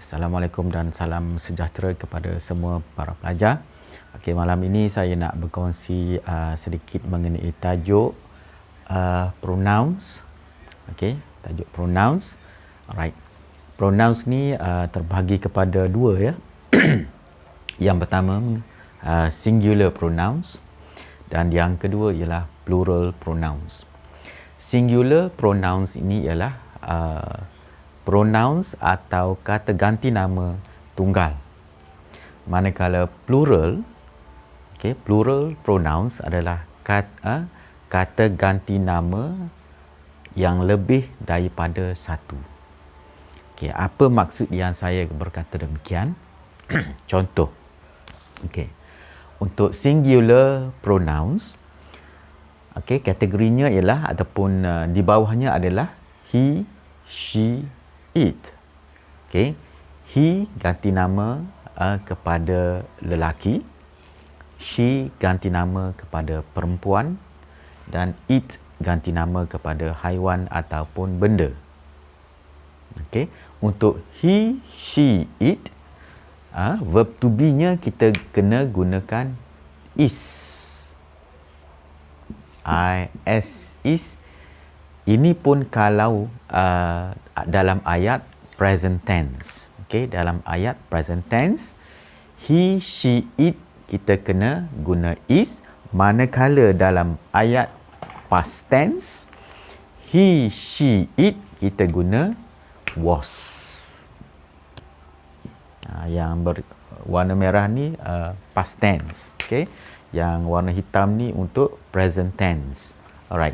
Assalamualaikum dan salam sejahtera kepada semua para pelajar. Okey, malam ini saya nak berkongsi sedikit mengenai tajuk pronouns. Okey, tajuk pronouns. Alright. Pronouns ni terbahagi kepada dua ya. Yang pertama singular pronouns dan yang kedua ialah plural pronouns. Singular pronouns ini ialah pronouns atau kata ganti nama tunggal. Manakala plural, plural pronouns adalah kata ganti nama yang lebih daripada satu. Apa maksud yang saya berkata demikian? Contoh. Untuk singular pronouns, kategorinya ialah ataupun di bawahnya adalah he, she, it. He ganti nama kepada lelaki, she ganti nama kepada perempuan, dan it ganti nama kepada haiwan ataupun benda. Untuk he, she, it, verb to be-nya kita kena gunakan is. Is. Ini pun kalau dalam ayat present tense. Dalam ayat present tense, he, she, it kita kena guna is. Manakala dalam ayat past tense, he, she, it kita guna was. Yang berwarna merah ni past tense. Yang warna hitam ni untuk present tense. Alright.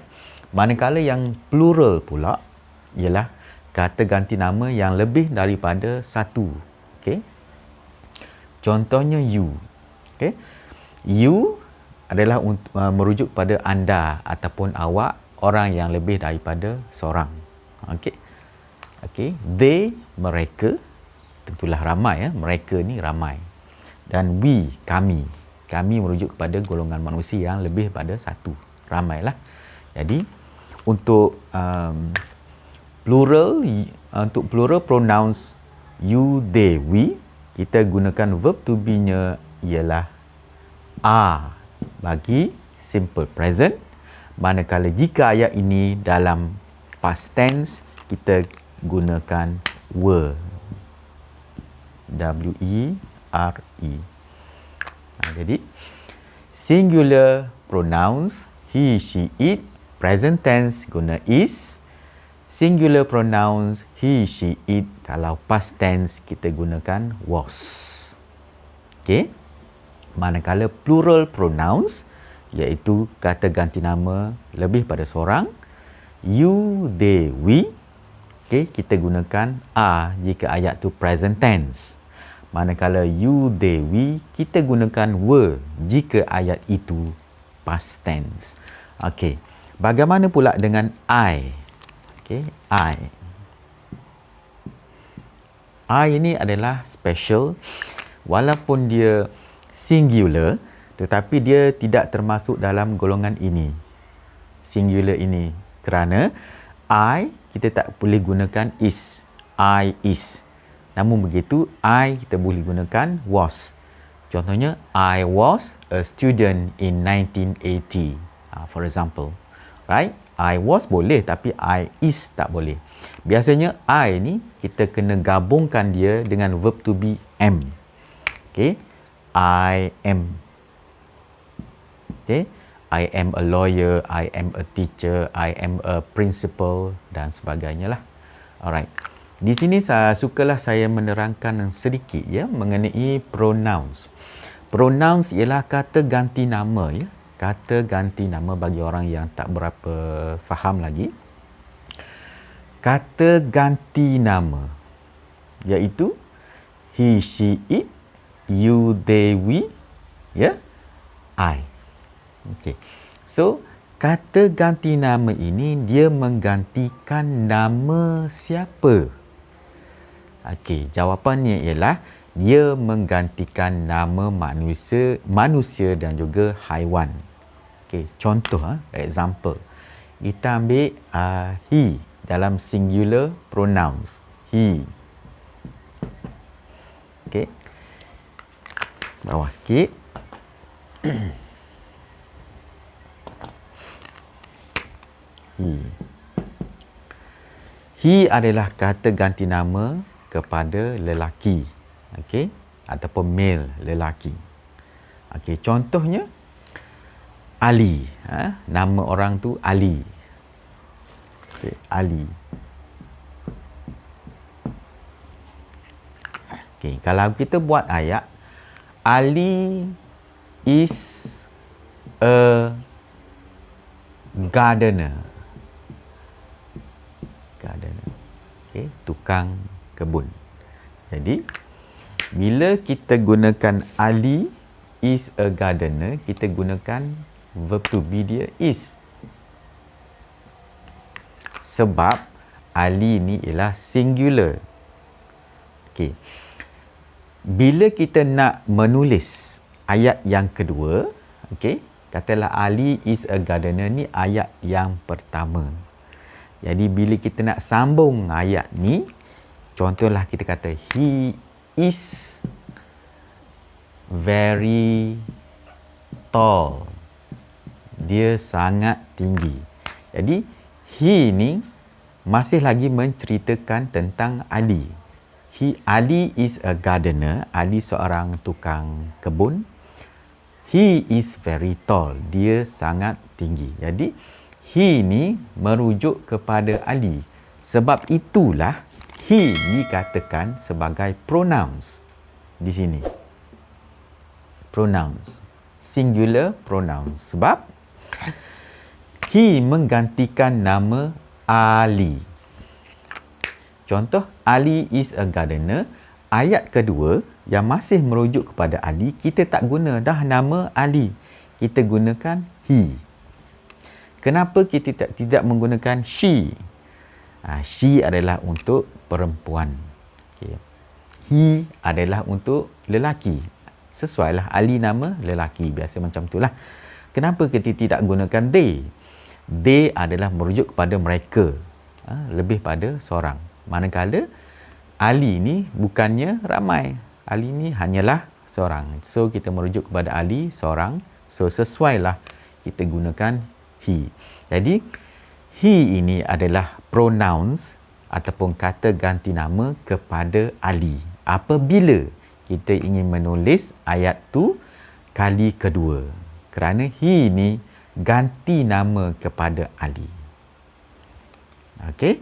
Manakala yang plural pula ialah kata ganti nama yang lebih daripada satu. Contohnya you. You adalah merujuk pada anda ataupun awak, orang yang lebih daripada seorang. They, mereka, tentulah ramai ya. Mereka ni ramai. Dan we, kami. Kami merujuk kepada golongan manusia yang lebih pada satu. Ramailah. Jadi untuk plural pronouns you, they, we, kita gunakan verb to be-nya ialah are bagi simple present. Manakala jika ayat ini dalam past tense, kita gunakan were. W-E-R-E. Jadi singular pronouns he, she, it, present tense guna is. Singular pronouns he, she, it, kalau past tense kita gunakan was. Manakala plural pronouns iaitu kata ganti nama lebih pada seorang, you, they, we, kita gunakan are jika ayat tu present tense. Manakala you, they, we, kita gunakan were jika ayat itu past tense. Bagaimana pula dengan I? I ini adalah special. Walaupun dia singular, tetapi dia tidak termasuk dalam golongan ini. Singular ini. Kerana I, kita tak boleh gunakan is. I is. Namun begitu, I kita boleh gunakan was. Contohnya, I was a student in 1980. For example. Right? I was boleh, tapi I is tak boleh. Biasanya I ni kita kena gabungkan dia dengan verb to be am. I am. I am a lawyer, I am a teacher, I am a principal dan sebagainya lah. Alright. Di sini sukalah saya menerangkan sedikit ya mengenai pronouns. Pronouns ialah kata ganti nama ya. Kata ganti nama bagi orang yang tak berapa faham lagi. Kata ganti nama iaitu he, she, it, you, they, we, I. So, kata ganti nama ini dia menggantikan nama siapa? Jawapannya ialah dia menggantikan nama manusia dan juga haiwan. Contoh, example. Kita ambil he dalam singular pronouns. He. Okey. Bawah sikit. He. He adalah kata ganti nama kepada lelaki. Okey, ataupun male, lelaki. Okey, contohnya Ali. Nama orang tu Ali. Okey, Ali. Okey, kalau kita buat ayat, Ali is a gardener. Gardener. Okey, tukang kebun. Jadi, bila kita gunakan Ali is a gardener, kita gunakan verb to be dia is. Sebab Ali ni ialah singular. Okey. Bila kita nak menulis ayat yang kedua, okey, katalah Ali is a gardener, ni ayat yang pertama. Jadi bila kita nak sambung ayat ni, contohlah kita kata he is very tall. Dia sangat tinggi. Jadi he ni masih lagi menceritakan tentang Ali. Ali is a gardener. Ali seorang tukang kebun. He is very tall. Dia sangat tinggi. Jadi he ni merujuk kepada Ali. Sebab itulah he dikatakan sebagai pronouns di sini. Pronouns. Singular pronouns. Sebab he menggantikan nama Ali. Contoh, Ali is a gardener. Ayat kedua yang masih merujuk kepada Ali, kita tak guna dah nama Ali. Kita gunakan he. Kenapa kita tidak menggunakan she? She adalah untuk perempuan. Okay. He adalah untuk lelaki. Sesuailah, Ali nama lelaki. Biasa macam itulah. Kenapa kita tidak gunakan they? They adalah merujuk kepada mereka. Lebih pada seorang. Manakala Ali ni bukannya ramai. Ali ni hanyalah seorang. So kita merujuk kepada Ali seorang. So sesuailah kita gunakan he. Jadi he ini adalah pronouns ataupun kata ganti nama kepada Ali. Apabila kita ingin menulis ayat tu kali kedua. Kerana he ni ganti nama kepada Ali. Okey?